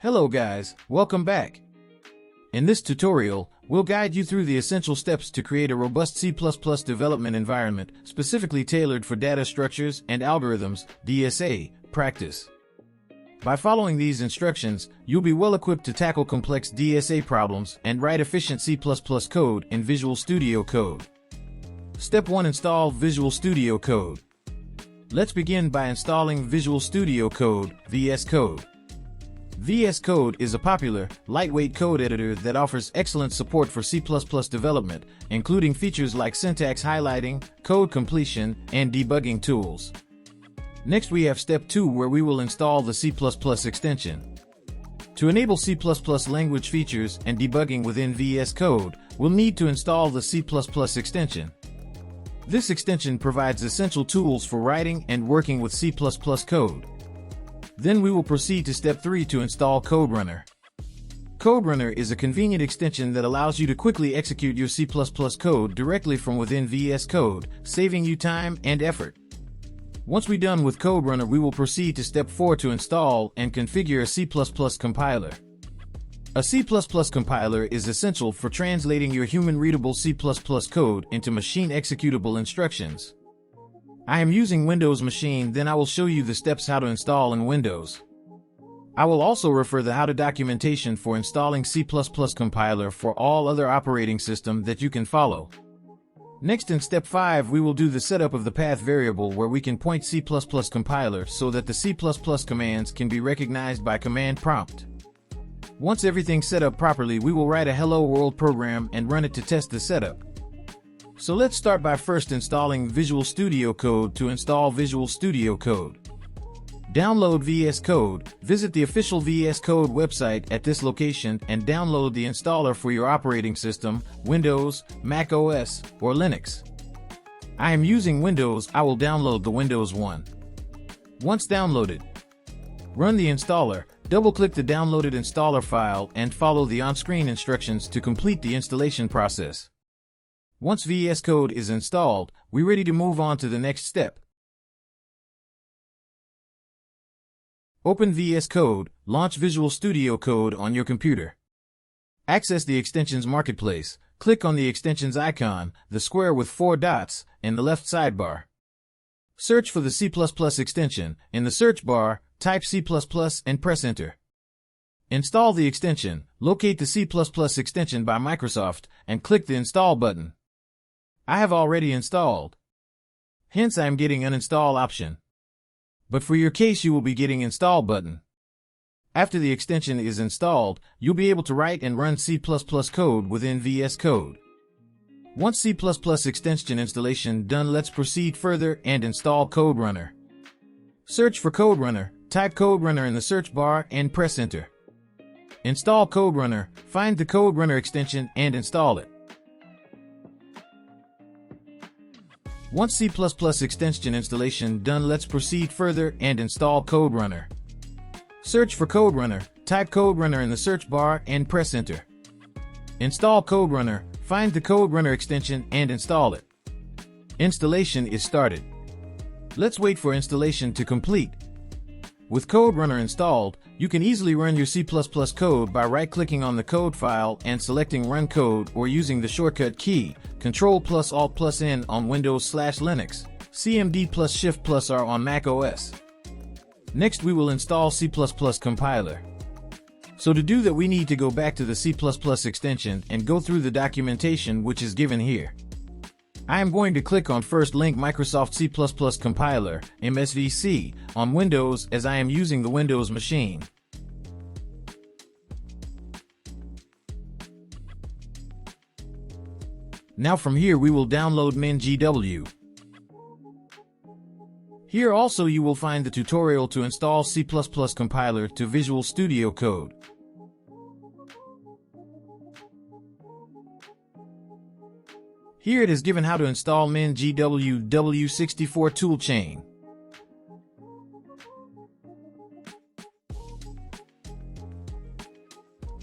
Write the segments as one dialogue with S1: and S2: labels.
S1: Hello guys, welcome back. In this tutorial, we'll guide you through the essential steps to create a robust C++ development environment specifically tailored for data structures and algorithms, DSA, practice. By following these instructions, you'll be well equipped to tackle complex DSA problems and write efficient C++ code in Visual Studio Code. Step 1. Install Visual Studio Code. Let's begin by installing Visual Studio Code, VS Code. VS Code is a popular, lightweight code editor that offers excellent support for C++ development, including features like syntax highlighting, code completion, and debugging tools. Next we have Step 2, where we will install the C++ extension. To enable C++ language features and debugging within VS Code, we'll need to install the C++ extension. This extension provides essential tools for writing and working with C++ code. Then we will proceed to Step 3 to install CodeRunner. CodeRunner is a convenient extension that allows you to quickly execute your C++ code directly from within VS Code, saving you time and effort. Once we're done with CodeRunner, we will proceed to Step 4 to install and configure a C++ compiler. A C++ compiler is essential for translating your human-readable C++ code into machine-executable instructions. I am using Windows Machine, then I will show you the steps how to install in Windows. I will also refer the how-to documentation for installing C++ compiler for all other operating system that you can follow. Next, in Step 5, we will do the setup of the path variable where we can point C++ compiler so that the C++ commands can be recognized by command prompt. Once everything's set up properly, we will write a Hello World program and run it to test the setup. So let's start by first installing Visual Studio Code. To install Visual Studio Code, download VS Code, visit the official VS Code website at this location and download the installer for your operating system, Windows, Mac OS, or Linux. I am using Windows. I will download the Windows one. Once downloaded, run the installer, double-click the downloaded installer file and follow the on-screen instructions to complete the installation process. Once VS Code is installed, we're ready to move on to the next step. Open VS Code, launch Visual Studio Code on your computer. Access the Extensions Marketplace, click on the extensions icon, the square with 4 dots, in the left sidebar. Search for the C++ extension. In the search bar, type C++ and press Enter. Install the extension, locate the C++ extension by Microsoft, and click the Install button. I have already installed, hence I am getting Uninstall option. But for your case you will be getting Install button. After the extension is installed, you'll be able to write and run C++ code within VS Code. Once C++ extension installation done, let's proceed further and install CodeRunner. Search for CodeRunner, type CodeRunner in the search bar and press Enter. Install CodeRunner, find the CodeRunner extension and install it. Once C++ extension installation done, let's proceed further and install CodeRunner. Search for CodeRunner, type CodeRunner in the search bar and press Enter. Install CodeRunner, find the CodeRunner extension and install it. Installation is started. Let's wait for installation to complete. With CodeRunner installed, you can easily run your C++ code by right-clicking on the code file and selecting Run Code, or using the shortcut key Ctrl+Alt+N on Windows/Linux, CMD+Shift+R on Mac OS. Next we will install C++ compiler. So to do that we need to go back to the C++ extension and go through the documentation which is given here. I am going to click on first link Microsoft C++ compiler, MSVC, on Windows as I am using the Windows machine. Now from here we will download MinGW. Here also you will find the tutorial to install C++ compiler to Visual Studio Code. Here it is given how to install MinGW W64 toolchain.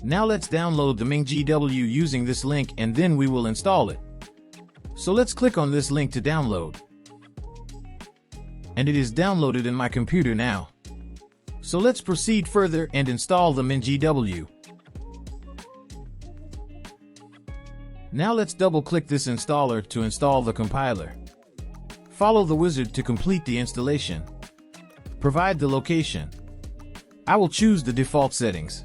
S1: Now let's download the MinGW using this link and then we will install it. So let's click on this link to download. And it is downloaded in my computer now. So let's proceed further and install the MinGW. Now let's double-click this installer to install the compiler. Follow the wizard to complete the installation. Provide the location. I will choose the default settings.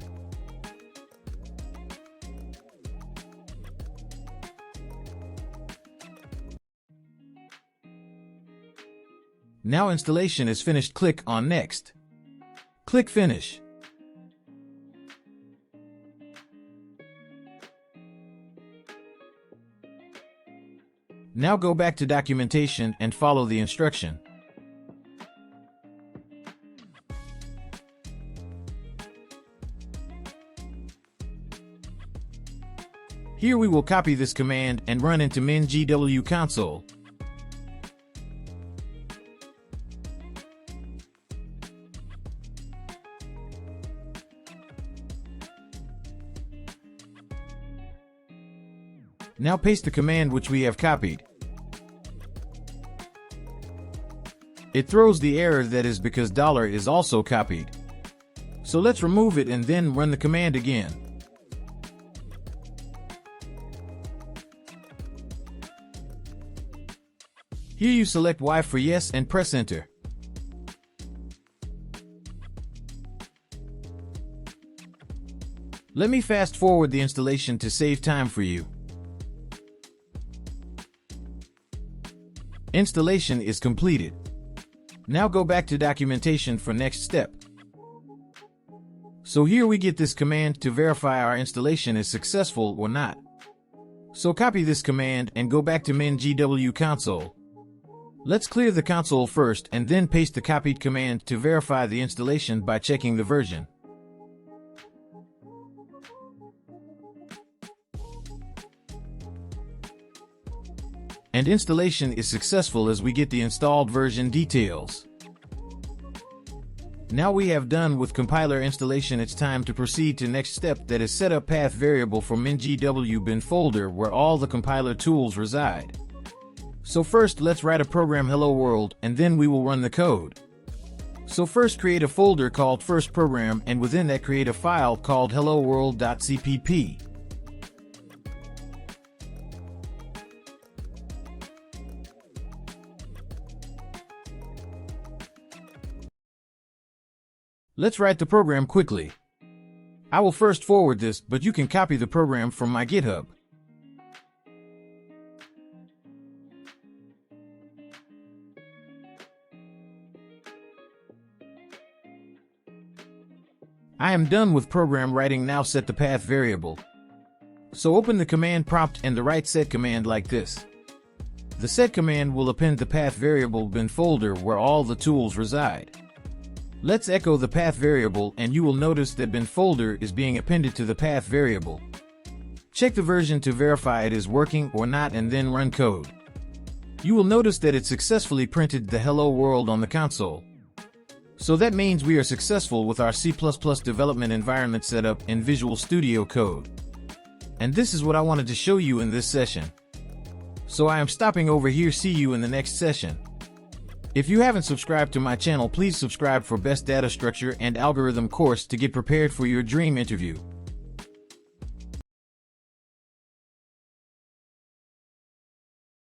S1: Now installation is finished. Click on Next. Click Finish. Now go back to documentation and follow the instruction. Here we will copy this command and run into MinGW console. Now paste the command which we have copied. It throws the error that is because $ is also copied. So let's remove it and then run the command again. Here you select Y for yes and press enter. Let me fast forward the installation to save time for you. Installation is completed. Now go back to documentation for next step. So here we get this command to verify our installation is successful or not. So copy this command and go back to MinGW console. Let's clear the console first and then paste the copied command to verify the installation by checking the version. And installation is successful as we get the installed version details. Now we have done with compiler installation. It's time to proceed to next step, that is set up path variable for MinGW bin folder where all the compiler tools reside. So first let's write a program hello world and then we will run the code. So first create a folder called first program and within that create a file called helloworld.cpp. Let's write the program quickly. I will first forward this, but you can copy the program from my GitHub. I am done with program writing. Now set the path variable. So open the command prompt and the write set command like this. The set command will append the path variable bin folder where all the tools reside. Let's echo the path variable and you will notice that bin folder is being appended to the path variable. Check the version to verify it is working or not and then run code. You will notice that it successfully printed the hello world on the console. So that means we are successful with our C++ development environment setup in Visual Studio Code. And this is what I wanted to show you in this session. So I am stopping over here. See you in the next session. If you haven't subscribed to my channel, please subscribe for best data structure and algorithm course to get prepared for your dream interview.